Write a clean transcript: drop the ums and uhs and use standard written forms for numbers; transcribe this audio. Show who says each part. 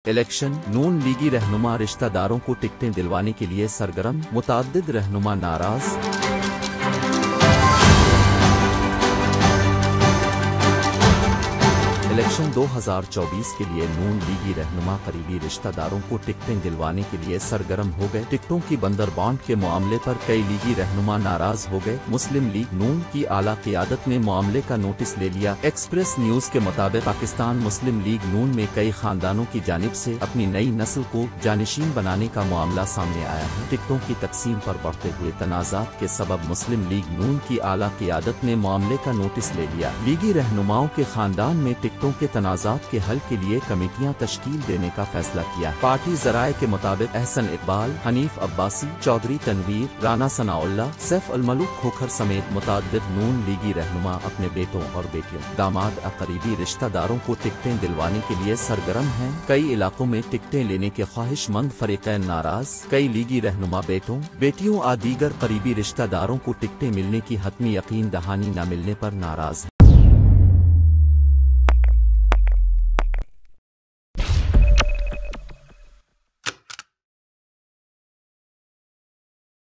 Speaker 1: Election, नून लीगी रहनुमा रिश्तेदारों को टिकटें दिलवाने के लिए सरगर्म, मुताद्दिद रहनुमा नाराज। इलेक्शन 2024 के लिए नून लीगी रहनुमा करीबी रिश्तेदारों को टिकटें दिलवाने के लिए सरगर्म हो गए। टिकटों की बंदरबांट के मामले पर कई लीगी रहनुमा नाराज हो गए। मुस्लिम लीग नून की आला क़ियादत ने मामले का नोटिस ले लिया। एक्सप्रेस न्यूज के मुताबिक पाकिस्तान मुस्लिम लीग नून में कई खानदानों की जानिब से अपनी नई नस्ल को जानशीन बनाने का मामला सामने आया है। टिकटों की तकसीम पर बढ़ते हुए तनाज़ात के सबब मुस्लिम लीग नून की आला क़ियादत ने मामले का नोटिस ले लिया। लीगी रहनुमाओं के खानदान में टिकटों के तनाज़ात के हल के लिए कमेटियां तश्कील देने का फैसला किया। पार्टी ज़राए के मुताबिक अहसन इकबाल, हनीफ अब्बासी, चौधरी तनवीर, राना सनाउल्लाह, सैफ अल मलूक खोखर समेत मुताद्दिद नून लीगी रहनुमा अपने बेटों और बेटियों, दामाद और करीबी रिश्तेदारों को टिकटें दिलवाने के लिए सरगर्म हैं। कई इलाकों में टिकटें लेने के ख्वाहिशमंद फरीक़ैन नाराज। कई लीगी रहनुमा बेटों, बेटियों और दीगर करीबी रिश्तेदारों को टिकटें मिलने की हतमी यकीन दहानी न मिलने पर नाराज हैं।